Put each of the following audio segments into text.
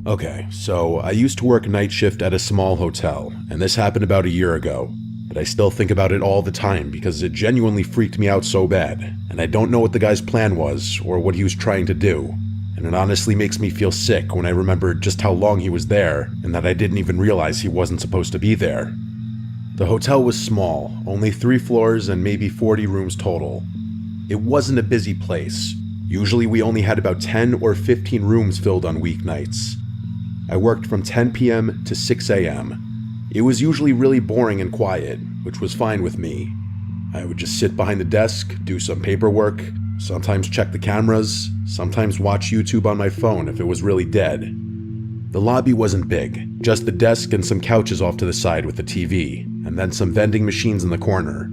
Okay, so I used to work night shift at a small hotel, and this happened about a year ago. But I still think about it all the time because it genuinely freaked me out so bad, and I don't know what the guy's plan was or what he was trying to do. And it honestly makes me feel sick when I remember just how long he was there and that I didn't even realize he wasn't supposed to be there. The hotel was small, only 3 floors and maybe 40 rooms total. It wasn't a busy place. Usually we only had about 10 or 15 rooms filled on weeknights. I worked from 10 p.m. to 6 a.m. It was usually really boring and quiet, which was fine with me. I would just sit behind the desk, do some paperwork, sometimes check the cameras, sometimes watch YouTube on my phone if it was really dead. The lobby wasn't big, just the desk and some couches off to the side with the TV, and then some vending machines in the corner.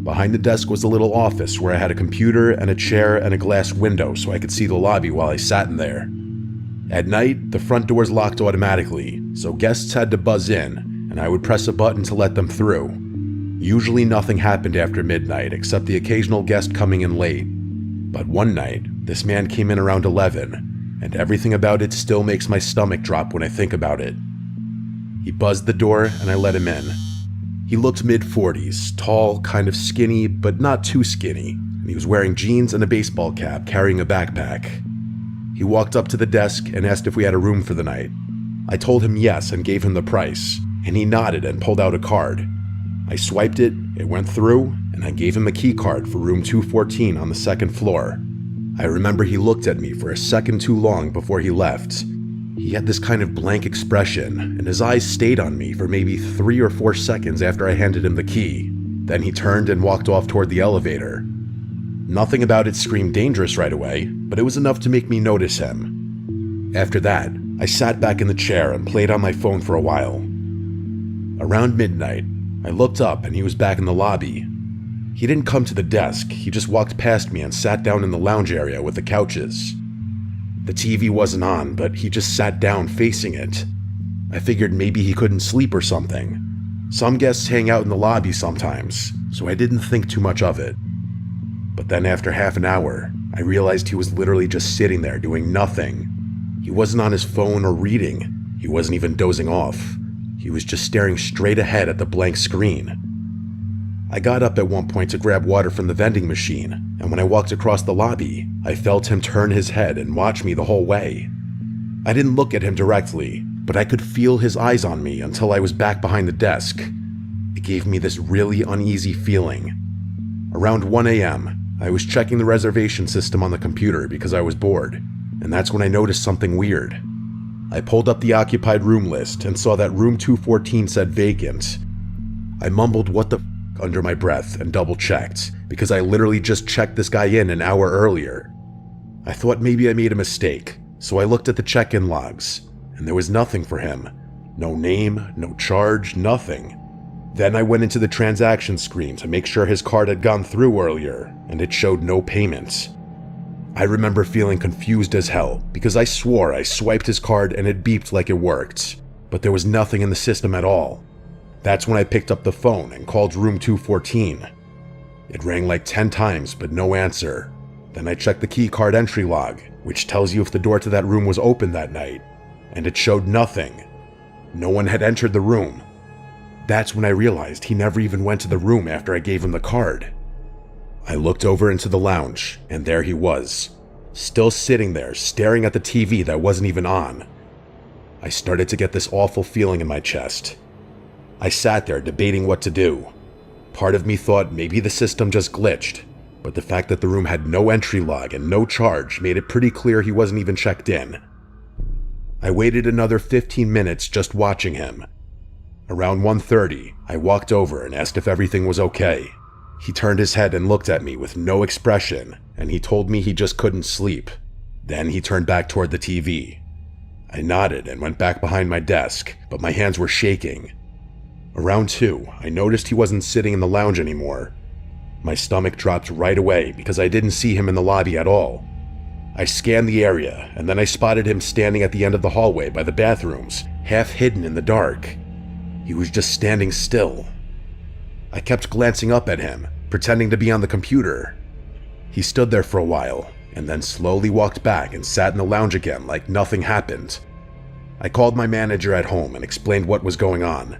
Behind the desk was a little office where I had a computer and a chair and a glass window so I could see the lobby while I sat in there. At night, the front doors locked automatically, so guests had to buzz in, and I would press a button to let them through. Usually nothing happened after midnight except the occasional guest coming in late. But one night, this man came in around 11, and everything about it still makes my stomach drop when I think about it. He buzzed the door and I let him in. He looked mid-40s, tall, kind of skinny, but not too skinny, and he was wearing jeans and a baseball cap, carrying a backpack. He walked up to the desk and asked if we had a room for the night. I told him yes and gave him the price, and he nodded and pulled out a card. I swiped it, it went through, and I gave him a key card for room 214 on the 2nd floor. I remember he looked at me for a second too long before he left. He had this kind of blank expression, and his eyes stayed on me for maybe 3 or 4 seconds after I handed him the key. Then he turned and walked off toward the elevator. Nothing about it screamed dangerous right away, but it was enough to make me notice him. After that, I sat back in the chair and played on my phone for a while. Around midnight, I looked up and he was back in the lobby. He didn't come to the desk, he just walked past me and sat down in the lounge area with the couches. The TV wasn't on, but he just sat down facing it. I figured maybe he couldn't sleep or something. Some guests hang out in the lobby sometimes, so I didn't think too much of it. But then after half an hour, I realized he was literally just sitting there doing nothing. He wasn't on his phone or reading. He wasn't even dozing off. He was just staring straight ahead at the blank screen. I got up at one point to grab water from the vending machine, and when I walked across the lobby, I felt him turn his head and watch me the whole way. I didn't look at him directly, but I could feel his eyes on me until I was back behind the desk. It gave me this really uneasy feeling. Around 1 a.m., I was checking the reservation system on the computer because I was bored, and that's when I noticed something weird. I pulled up the occupied room list and saw that room 214 said vacant. I mumbled what the f under my breath and double-checked, because I literally just checked this guy in an hour earlier. I thought maybe I made a mistake, so I looked at the check-in logs, and there was nothing for him. No name, no charge, nothing. Then I went into the transaction screen to make sure his card had gone through earlier, and it showed no payment. I remember feeling confused as hell, because I swore I swiped his card and it beeped like it worked, but there was nothing in the system at all. That's when I picked up the phone and called room 214. It rang like 10 times, but no answer. Then I checked the key card entry log, which tells you if the door to that room was open that night, and it showed nothing. No one had entered the room. That's when I realized he never even went to the room after I gave him the card. I looked over into the lounge, and there he was, still sitting there staring at the TV that wasn't even on. I started to get this awful feeling in my chest. I sat there debating what to do. Part of me thought maybe the system just glitched, but the fact that the room had no entry log and no charge made it pretty clear he wasn't even checked in. I waited another 15 minutes just watching him. Around 1:30, I walked over and asked if everything was okay. He turned his head and looked at me with no expression, and he told me he just couldn't sleep. Then he turned back toward the TV. I nodded and went back behind my desk, but my hands were shaking. Around 2, I noticed he wasn't sitting in the lounge anymore. My stomach dropped right away because I didn't see him in the lobby at all. I scanned the area, and then I spotted him standing at the end of the hallway by the bathrooms, half hidden in the dark. He was just standing still. I kept glancing up at him, pretending to be on the computer. He stood there for a while, and then slowly walked back and sat in the lounge again like nothing happened. I called my manager at home and explained what was going on.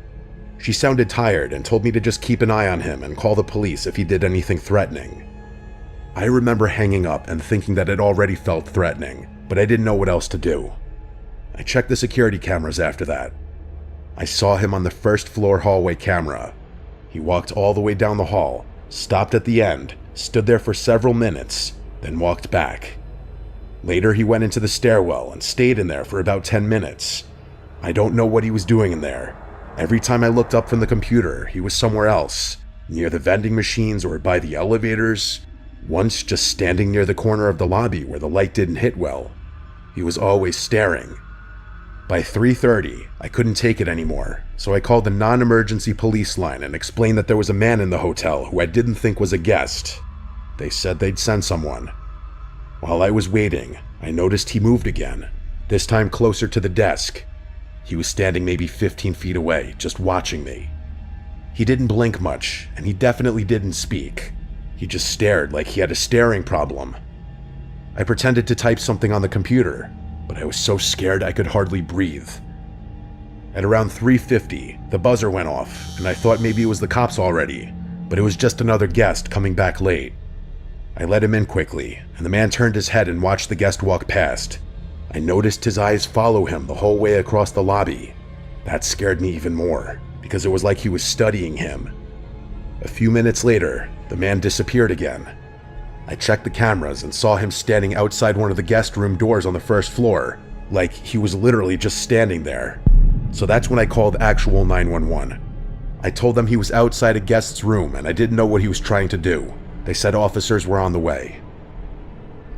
She sounded tired and told me to just keep an eye on him and call the police if he did anything threatening. I remember hanging up and thinking that it already felt threatening, but I didn't know what else to do. I checked the security cameras after that. I saw him on the first floor hallway camera. He walked all the way down the hall, stopped at the end, stood there for several minutes, then walked back. Later, he went into the stairwell and stayed in there for about 10 minutes. I don't know what he was doing in there. Every time I looked up from the computer, he was somewhere else, near the vending machines or by the elevators, once just standing near the corner of the lobby where the light didn't hit well. He was always staring. By 3:30, I couldn't take it anymore, so I called the non-emergency police line and explained that there was a man in the hotel who I didn't think was a guest. They said they'd send someone. While I was waiting, I noticed he moved again, this time closer to the desk. He was standing maybe 15 feet away, just watching me. He didn't blink much, and he definitely didn't speak. He just stared like he had a staring problem. I pretended to type something on the computer, but I was so scared I could hardly breathe. At around 3:50, the buzzer went off, and I thought maybe it was the cops already, but it was just another guest coming back late. I let him in quickly, and the man turned his head and watched the guest walk past. I noticed his eyes follow him the whole way across the lobby. That scared me even more, because it was like he was studying him. A few minutes later, the man disappeared again. I checked the cameras and saw him standing outside one of the guest room doors on the first floor, like he was literally just standing there. So that's when I called actual 911. I told them he was outside a guest's room and I didn't know what he was trying to do. They said officers were on the way.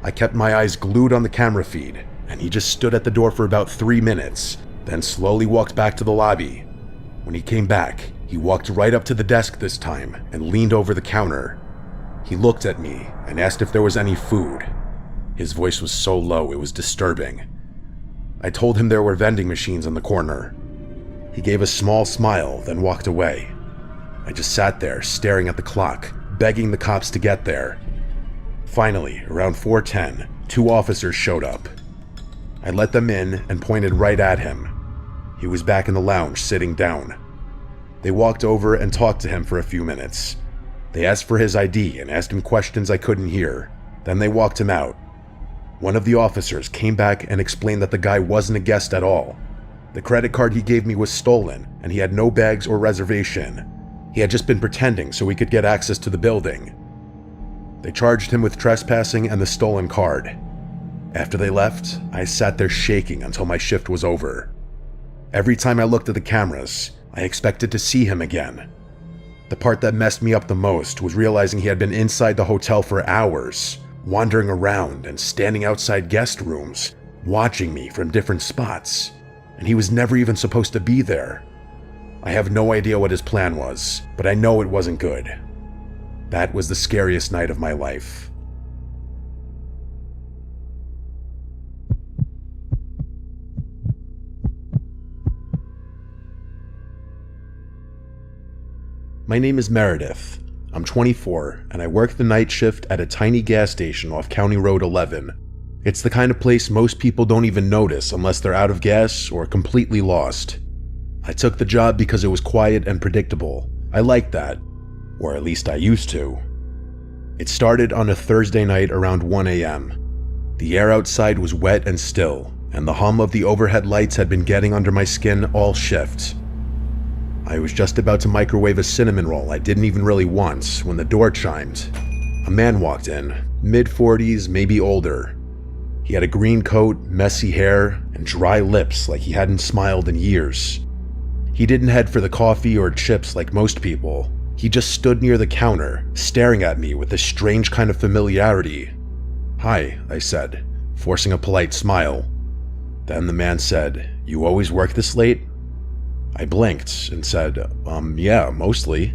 I kept my eyes glued on the camera feed, and he just stood at the door for about 3 minutes, then slowly walked back to the lobby. When he came back, he walked right up to the desk this time and leaned over the counter. He looked at me and asked if there was any food. His voice was so low it was disturbing. I told him there were vending machines in the corner. He gave a small smile, then walked away. I just sat there staring at the clock, begging the cops to get there. Finally, around 4:10, 2 officers showed up. I let them in and pointed right at him. He was back in the lounge, sitting down. They walked over and talked to him for a few minutes. They asked for his ID and asked him questions I couldn't hear. Then they walked him out. One of the officers came back and explained that the guy wasn't a guest at all. The credit card he gave me was stolen, and he had no bags or reservation. He had just been pretending so he could get access to the building. They charged him with trespassing and the stolen card. After they left, I sat there shaking until my shift was over. Every time I looked at the cameras, I expected to see him again. The part that messed me up the most was realizing he had been inside the hotel for hours, wandering around and standing outside guest rooms, watching me from different spots, and he was never even supposed to be there. I have no idea what his plan was, but I know it wasn't good. That was the scariest night of my life. My name is Meredith. I'm 24, and I work the night shift at a tiny gas station off County Road 11. It's the kind of place most people don't even notice unless they're out of gas or completely lost. I took the job because it was quiet and predictable. I liked that, or at least I used to. It started on a Thursday night around 1 a.m. The air outside was wet and still, and the hum of the overhead lights had been getting under my skin all shift. I was just about to microwave a cinnamon roll I didn't even really want when the door chimed. A man walked in, mid-40s, maybe older. He had a green coat, messy hair, and dry lips like he hadn't smiled in years. He didn't head for the coffee or chips like most people. He just stood near the counter, staring at me with a strange kind of familiarity. "Hi," I said, forcing a polite smile. Then the man said, "You always work this late?" I blinked and said, yeah, mostly."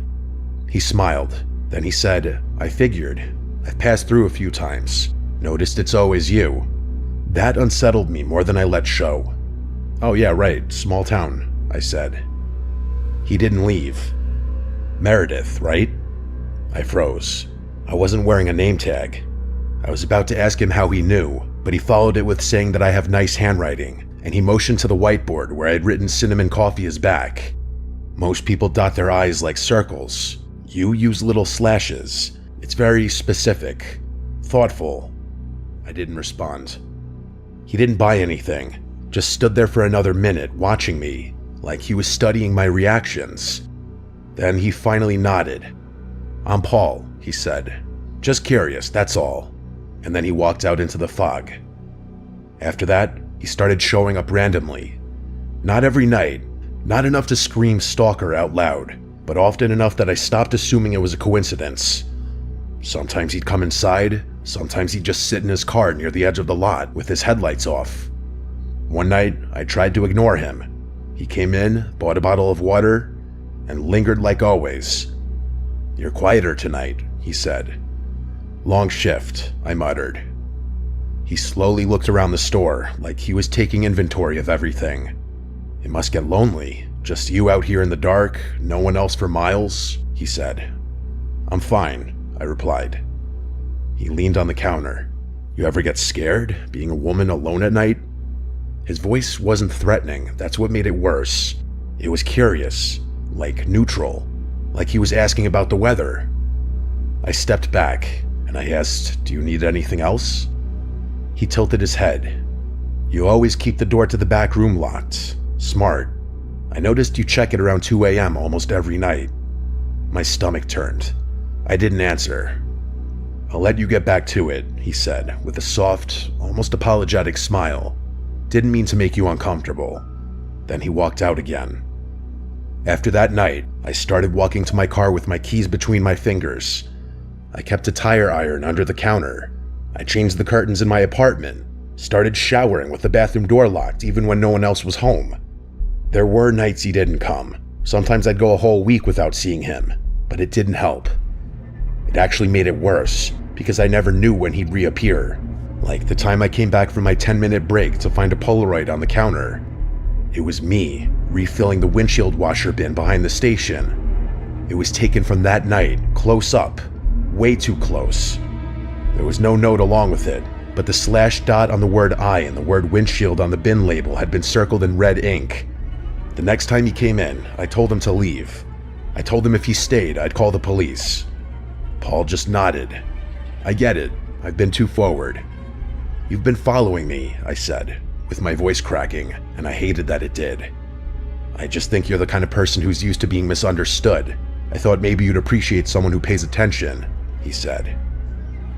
He smiled. Then he said, "I figured. I've passed through a few times. Noticed it's always you." That unsettled me more than I let show. "Oh yeah, right, small town," I said. He didn't leave. "Meredith, right?" I froze. I wasn't wearing a name tag. I was about to ask him how he knew, but he followed it with saying that I have nice handwriting, and he motioned to the whiteboard where I had written cinnamon coffee is back. Most people dot their I's like circles. You use little slashes. It's very specific, thoughtful. I didn't respond. He didn't buy anything, just stood there for another minute watching me, like he was studying my reactions. Then he finally nodded. "I'm Paul," he said. "Just curious, that's all." And then he walked out into the fog. After that, he started showing up randomly. Not every night, not enough to scream stalker out loud, but often enough that I stopped assuming it was a coincidence. Sometimes he'd come inside, sometimes he'd just sit in his car near the edge of the lot with his headlights off. One night, I tried to ignore him. He came in, bought a bottle of water, and lingered like always. "You're quieter tonight," he said. "Long shift," I muttered. He slowly looked around the store, like he was taking inventory of everything. "It must get lonely, just you out here in the dark, no one else for miles," he said. "I'm fine," I replied. He leaned on the counter. "You ever get scared, being a woman alone at night?" His voice wasn't threatening, that's what made it worse. It was curious, like neutral, like he was asking about the weather. I stepped back, and I asked, "Do you need anything else?" He tilted his head. "You always keep the door to the back room locked. Smart. I noticed you check it around 2 a.m. almost every night." My stomach turned. I didn't answer. "I'll let you get back to it," he said, with a soft, almost apologetic smile. "Didn't mean to make you uncomfortable." Then he walked out again. After that night, I started walking to my car with my keys between my fingers. I kept a tire iron under the counter. I changed the curtains in my apartment, started showering with the bathroom door locked even when no one else was home. There were nights he didn't come. Sometimes I'd go a whole week without seeing him, but it didn't help. It actually made it worse, because I never knew when he'd reappear. Like the time I came back from my 10-minute break to find a Polaroid on the counter. It was me, refilling the windshield washer bin behind the station. It was taken from that night, close up, way too close. There was no note along with it, but the slash dot on the word I and the word windshield on the bin label had been circled in red ink. The next time he came in, I told him to leave. I told him if he stayed, I'd call the police. Paul just nodded. "I get it. I've been too forward." "You've been following me," I said, with my voice cracking, and I hated that it did. "I just think you're the kind of person who's used to being misunderstood. I thought maybe you'd appreciate someone who pays attention," he said.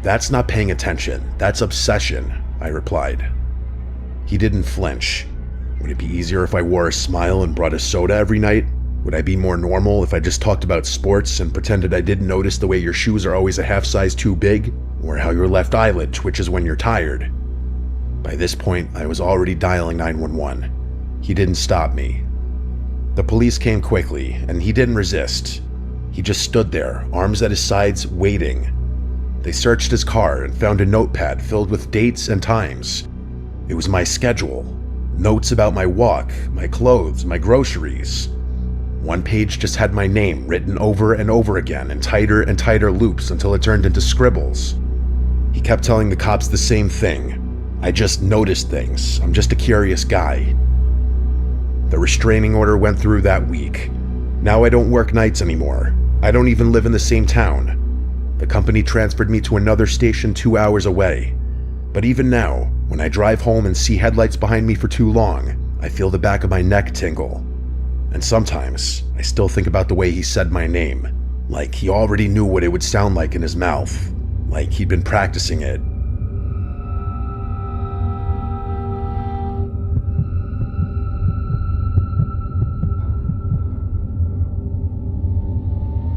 "That's not paying attention, that's obsession," I replied. He didn't flinch. Would it be easier if I wore a smile and brought a soda every night? Would I be more normal if I just talked about sports and pretended I didn't notice the way your shoes are always a half size too big, or how your left eyelid twitches when you're tired? By this point, I was already dialing 911. He didn't stop me. The police came quickly, and he didn't resist. He just stood there, arms at his sides, waiting. They searched his car and found a notepad filled with dates and times. It was my schedule. Notes about my walk, my clothes, my groceries. One page just had my name written over and over again in tighter and tighter loops until it turned into scribbles. He kept telling the cops the same thing. "I just noticed things. I'm just a curious guy." The restraining order went through that week. Now I don't work nights anymore. I don't even live in the same town. The company transferred me to another station 2 hours away. But even now, when I drive home and see headlights behind me for too long, I feel the back of my neck tingle. And sometimes, I still think about the way he said my name, like he already knew what it would sound like in his mouth, like he'd been practicing it.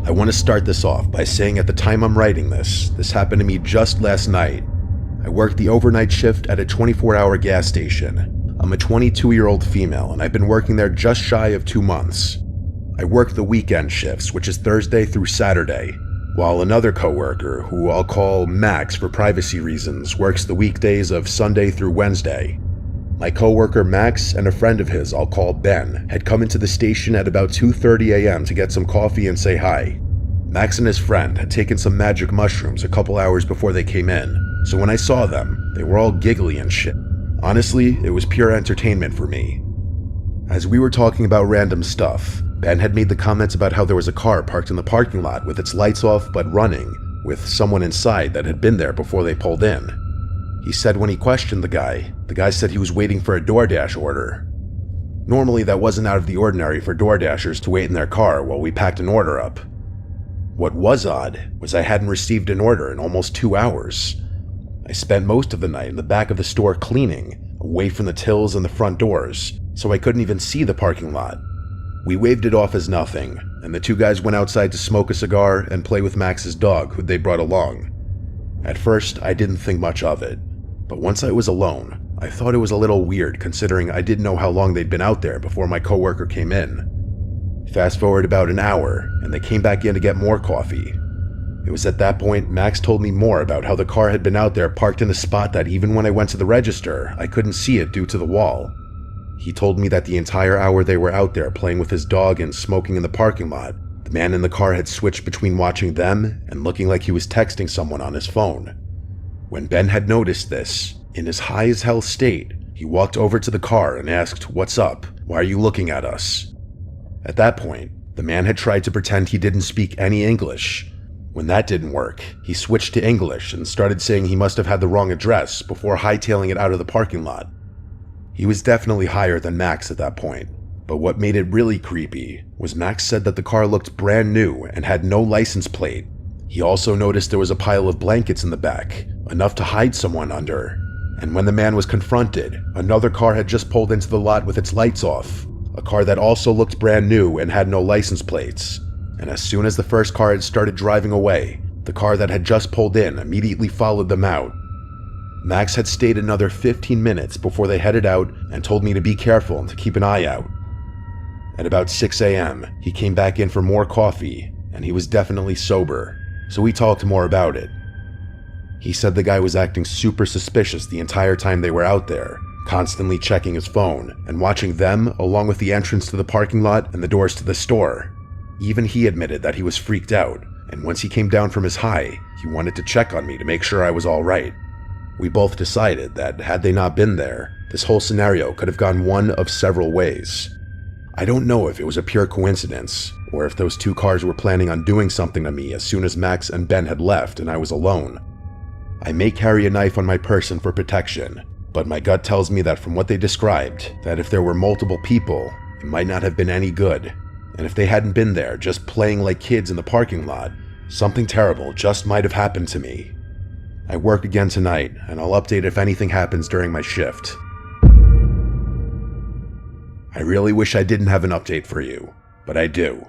I want to start this off by saying at the time I'm writing this happened to me just last night. I worked the overnight shift at a 24-hour gas station. I'm a 22-year-old female, and I've been working there just shy of 2 months. I work the weekend shifts, which is Thursday through Saturday, while another coworker, who I'll call Max for privacy reasons, works the weekdays of Sunday through Wednesday. My coworker Max and a friend of his I'll call Ben had come into the station at about 2:30 a.m. to get some coffee and say hi. Max and his friend had taken some magic mushrooms a couple hours before they came in, so when I saw them, they were all giggly and shit. Honestly, it was pure entertainment for me. As we were talking about random stuff, Ben had made the comments about how there was a car parked in the parking lot with its lights off but running, with someone inside that had been there before they pulled in. He said when he questioned the guy said he was waiting for a DoorDash order. Normally that wasn't out of the ordinary for DoorDashers to wait in their car while we packed an order up. What was odd was I hadn't received an order in almost 2 hours. I spent most of the night in the back of the store cleaning, away from the tills and the front doors, so I couldn't even see the parking lot. We waved it off as nothing, and the two guys went outside to smoke a cigar and play with Max's dog, who they brought along. At first, I didn't think much of it, but once I was alone, I thought it was a little weird considering I didn't know how long they'd been out there before my coworker came in. Fast forward about an hour, and they came back in to get more coffee. It was at that point Max told me more about how the car had been out there parked in a spot that even when I went to the register, I couldn't see it due to the wall. He told me that the entire hour they were out there playing with his dog and smoking in the parking lot, the man in the car had switched between watching them and looking like he was texting someone on his phone. When Ben had noticed this, in his high as hell state, he walked over to the car and asked, "What's up? Why are you looking at us?" At that point, the man had tried to pretend he didn't speak any English. When that didn't work, he switched to English and started saying he must have had the wrong address before hightailing it out of the parking lot. He was definitely higher than Max at that point, but what made it really creepy was Max said that the car looked brand new and had no license plate. He also noticed there was a pile of blankets in the back, enough to hide someone under. And when the man was confronted, another car had just pulled into the lot with its lights off, a car that also looked brand new and had no license plates. And as soon as the first car had started driving away, the car that had just pulled in immediately followed them out. Max had stayed another 15 minutes before they headed out and told me to be careful and to keep an eye out. At about 6 a.m., he came back in for more coffee, and he was definitely sober, so we talked more about it. He said the guy was acting super suspicious the entire time they were out there, constantly checking his phone and watching them along with the entrance to the parking lot and the doors to the store. Even he admitted that he was freaked out, and once he came down from his high, he wanted to check on me to make sure I was all right. We both decided that had they not been there, this whole scenario could have gone one of several ways. I don't know if it was a pure coincidence, or if those two cars were planning on doing something to me as soon as Max and Ben had left and I was alone. I may carry a knife on my person for protection, but my gut tells me that from what they described, that if there were multiple people, it might not have been any good. And if they hadn't been there just playing like kids in the parking lot, something terrible just might have happened to me. I work again tonight, and I'll update if anything happens during my shift. I really wish I didn't have an update for you, but I do.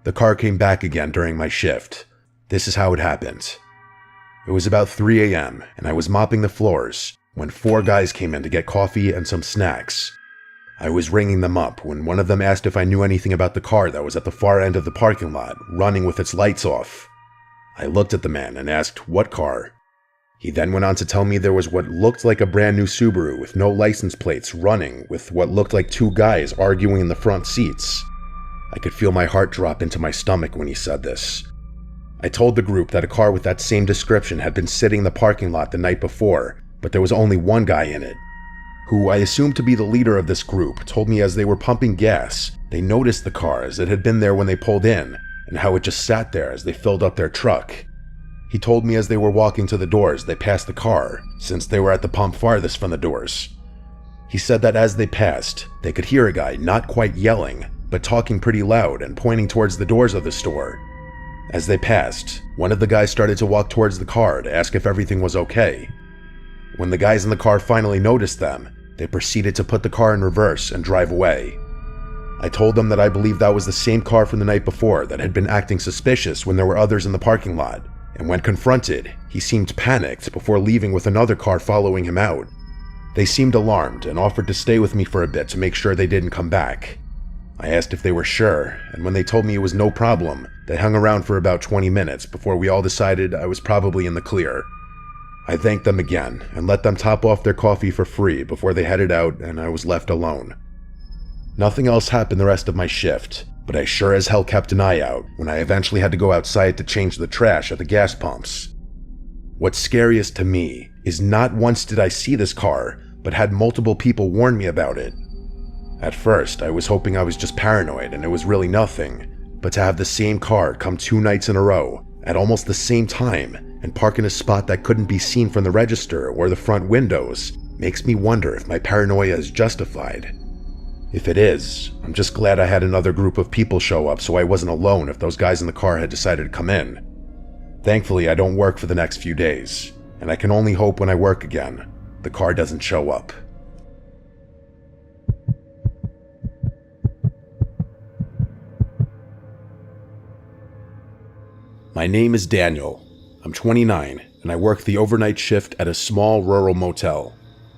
The car came back again during my shift. This is how it happened. It was about 3 a.m., and I was mopping the floors when 4 guys came in to get coffee and some snacks. I was ringing them up when one of them asked if I knew anything about the car that was at the far end of the parking lot, running with its lights off. I looked at the man and asked, "What car?" He then went on to tell me there was what looked like a brand new Subaru with no license plates running with what looked like 2 guys arguing in the front seats. I could feel my heart drop into my stomach when he said this. I told the group that a car with that same description had been sitting in the parking lot the night before, but there was only one guy in it, who I assumed to be the leader of this group, told me as they were pumping gas, they noticed the car as it had been there when they pulled in, and how it just sat there as they filled up their truck. He told me as they were walking to the doors, they passed the car, since they were at the pump farthest from the doors. He said that as they passed, they could hear a guy not quite yelling, but talking pretty loud and pointing towards the doors of the store. As they passed, one of the guys started to walk towards the car to ask if everything was okay. When the guys in the car finally noticed them, they proceeded to put the car in reverse and drive away. I told them that I believed that was the same car from the night before that had been acting suspicious when there were others in the parking lot, and when confronted, he seemed panicked before leaving with another car following him out. They seemed alarmed and offered to stay with me for a bit to make sure they didn't come back. I asked if they were sure, and when they told me it was no problem, they hung around for about 20 minutes before we all decided I was probably in the clear. I thanked them again and let them top off their coffee for free before they headed out, and I was left alone. Nothing else happened the rest of my shift, but I sure as hell kept an eye out when I eventually had to go outside to change the trash at the gas pumps. What's scariest to me is not once did I see this car, but had multiple people warn me about it. At first, I was hoping I was just paranoid and it was really nothing, but to have the same car come 2 nights in a row at almost the same time and park in a spot that couldn't be seen from the register or the front windows makes me wonder if my paranoia is justified. If it is, I'm just glad I had another group of people show up so I wasn't alone if those guys in the car had decided to come in. Thankfully, I don't work for the next few days, and I can only hope when I work again, the car doesn't show up. My name is Daniel. I'm 29, and I work the overnight shift at a small rural motel.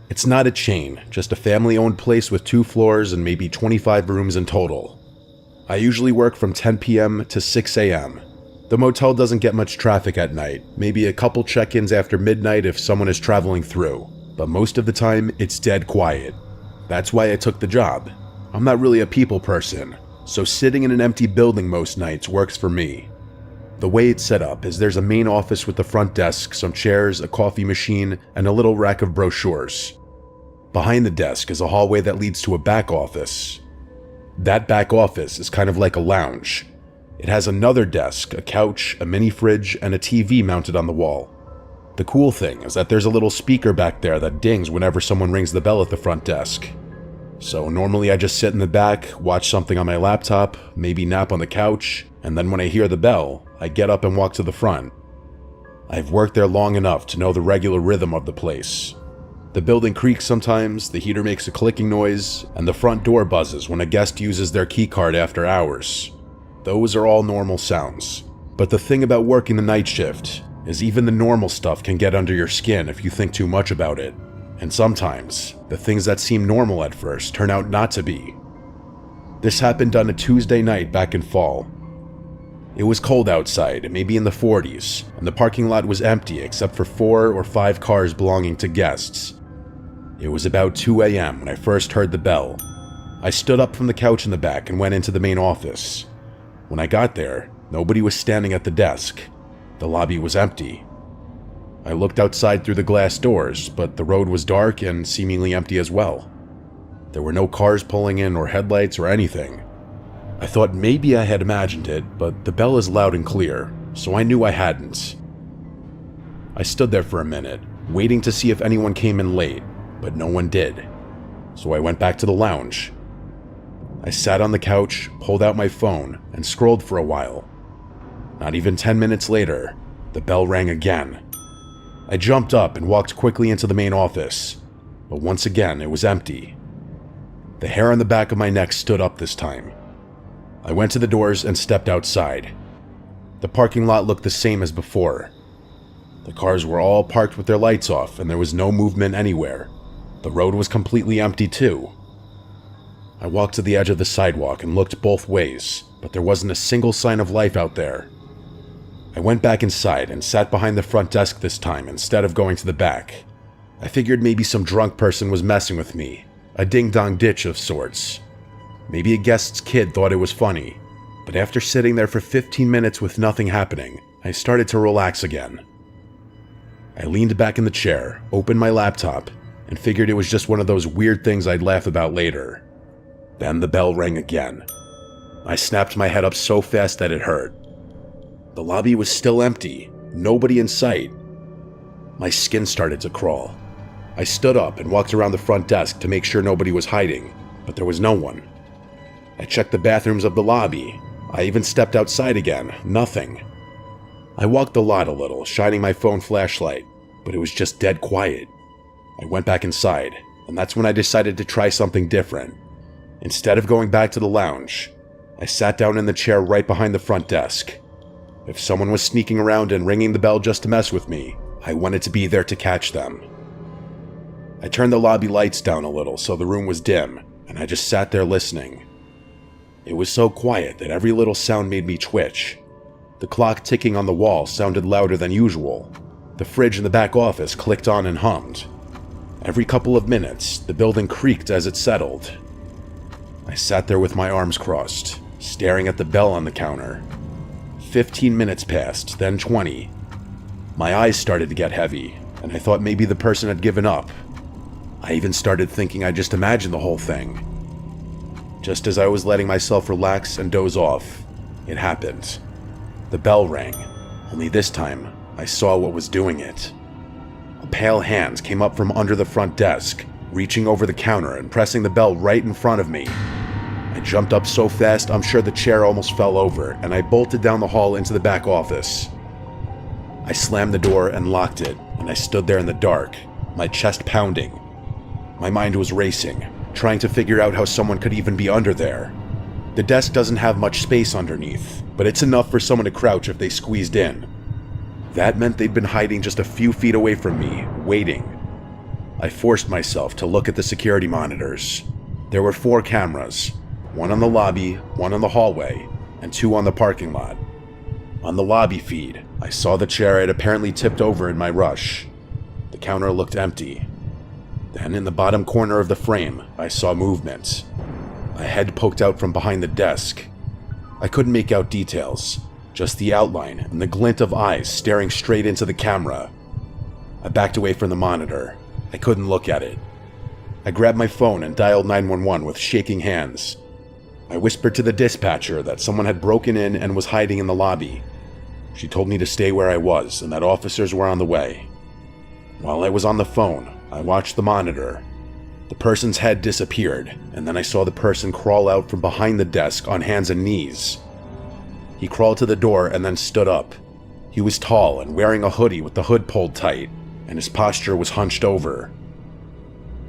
It's not a chain, just a family-owned place with 2 floors and maybe 25 rooms in total. I usually work from 10 p.m. to 6 a.m. The motel doesn't get much traffic at night, maybe a couple check-ins after midnight if someone is traveling through, but most of the time it's dead quiet. That's why I took the job. I'm not really a people person, so sitting in an empty building most nights works for me. The way it's set up is there's a main office with the front desk, some chairs, a coffee machine, and a little rack of brochures. Behind the desk is a hallway that leads to a back office. That back office is kind of like a lounge. It has another desk, a couch, a mini fridge, and a TV mounted on the wall. The cool thing is that there's a little speaker back there that dings whenever someone rings the bell at the front desk. So normally I just sit in the back, watch something on my laptop, maybe nap on the couch, and then when I hear the bell, I get up and walk to the front. I've worked there long enough to know the regular rhythm of the place. The building creaks sometimes, the heater makes a clicking noise, and the front door buzzes when a guest uses their keycard after hours. Those are all normal sounds. But the thing about working the night shift is even the normal stuff can get under your skin if you think too much about it. And sometimes, the things that seem normal at first turn out not to be. This happened on a Tuesday night back in fall. It was cold outside, maybe in the 40s, and the parking lot was empty except for 4 or 5 cars belonging to guests. It was about 2 a.m. when I first heard the bell. I stood up from the couch in the back and went into the main office. When I got there, nobody was standing at the desk. The lobby was empty. I looked outside through the glass doors, but the road was dark and seemingly empty as well. There were no cars pulling in or headlights or anything. I thought maybe I had imagined it, but the bell is loud and clear, so I knew I hadn't. I stood there for a minute, waiting to see if anyone came in late, but no one did. So I went back to the lounge. I sat on the couch, pulled out my phone, and scrolled for a while. Not even 10 minutes later, the bell rang again. I jumped up and walked quickly into the main office, but once again it was empty. The hair on the back of my neck stood up this time. I went to the doors and stepped outside. The parking lot looked the same as before. The cars were all parked with their lights off and there was no movement anywhere. The road was completely empty too. I walked to the edge of the sidewalk and looked both ways, but there wasn't a single sign of life out there. I went back inside and sat behind the front desk this time instead of going to the back. I figured maybe some drunk person was messing with me, a ding-dong ditch of sorts. Maybe a guest's kid thought it was funny, but after sitting there for 15 minutes with nothing happening, I started to relax again. I leaned back in the chair, opened my laptop, and figured it was just one of those weird things I'd laugh about later. Then the bell rang again. I snapped my head up so fast that it hurt. The lobby was still empty, nobody in sight. My skin started to crawl. I stood up and walked around the front desk to make sure nobody was hiding, but there was no one. I checked the bathrooms of the lobby. I even stepped outside again, nothing. I walked the lot a little, shining my phone flashlight, but it was just dead quiet. I went back inside, and that's when I decided to try something different. Instead of going back to the lounge, I sat down in the chair right behind the front desk. If someone was sneaking around and ringing the bell just to mess with me, I wanted to be there to catch them. I turned the lobby lights down a little so the room was dim, and I just sat there listening. It was so quiet that every little sound made me twitch. The clock ticking on the wall sounded louder than usual. The fridge in the back office clicked on and hummed. Every couple of minutes, the building creaked as it settled. I sat there with my arms crossed, staring at the bell on the counter. 15 minutes passed, then 20. My eyes started to get heavy, and I thought maybe the person had given up. I even started thinking I just imagined the whole thing. Just as I was letting myself relax and doze off, it happened. The bell rang, only this time I saw what was doing it. A pale hand came up from under the front desk, reaching over the counter and pressing the bell right in front of me. I jumped up so fast I'm sure the chair almost fell over, and I bolted down the hall into the back office. I slammed the door and locked it, and I stood there in the dark, my chest pounding. My mind was racing, trying to figure out how someone could even be under there. The desk doesn't have much space underneath, but it's enough for someone to crouch if they squeezed in. That meant they'd been hiding just a few feet away from me, waiting. I forced myself to look at the security monitors. There were 4 cameras, one on the lobby, one on the hallway, and 2 on the parking lot. On the lobby feed, I saw the chair I had apparently tipped over in my rush. The counter looked empty. Then in the bottom corner of the frame, I saw movement. A head poked out from behind the desk. I couldn't make out details, just the outline and the glint of eyes staring straight into the camera. I backed away from the monitor. I couldn't look at it. I grabbed my phone and dialed 911 with shaking hands. I whispered to the dispatcher that someone had broken in and was hiding in the lobby. She told me to stay where I was and that officers were on the way. While I was on the phone, I watched the monitor. The person's head disappeared, and then I saw the person crawl out from behind the desk on hands and knees. He crawled to the door and then stood up. He was tall and wearing a hoodie with the hood pulled tight, and his posture was hunched over.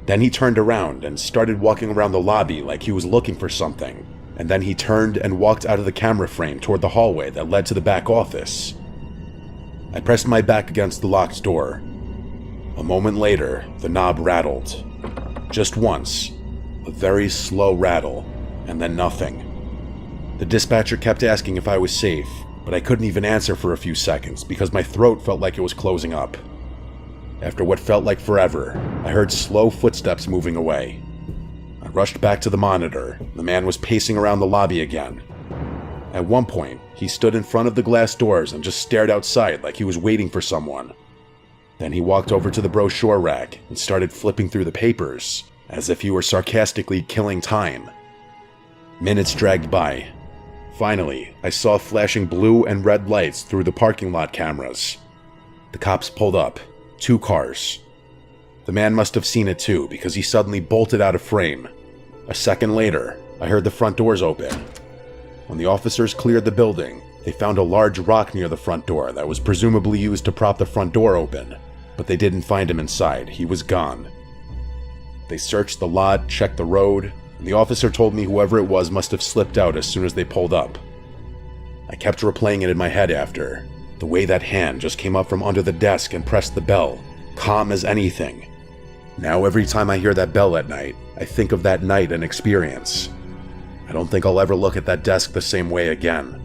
Then he turned around and started walking around the lobby like he was looking for something, and then he turned and walked out of the camera frame toward the hallway that led to the back office. I pressed my back against the locked door. A moment later, the knob rattled. Just once, a very slow rattle, and then nothing. The dispatcher kept asking if I was safe, but I couldn't even answer for a few seconds because my throat felt like it was closing up. After what felt like forever, I heard slow footsteps moving away. I rushed back to the monitor. The man was pacing around the lobby again. At one point, he stood in front of the glass doors and just stared outside like he was waiting for someone. Then he walked over to the brochure rack and started flipping through the papers, as if he were sarcastically killing time. Minutes dragged by. Finally, I saw flashing blue and red lights through the parking lot cameras. The cops pulled up. 2 cars. The man must have seen it too, because he suddenly bolted out of frame. A second later, I heard the front doors open. When the officers cleared the building, they found a large rock near the front door that was presumably used to prop the front door open, but they didn't find him inside. He was gone. They searched the lot, checked the road, and the officer told me whoever it was must have slipped out as soon as they pulled up. I kept replaying it in my head after. The way that hand just came up from under the desk and pressed the bell, calm as anything. Now every time I hear that bell at night, I think of that night and experience. I don't think I'll ever look at that desk the same way again.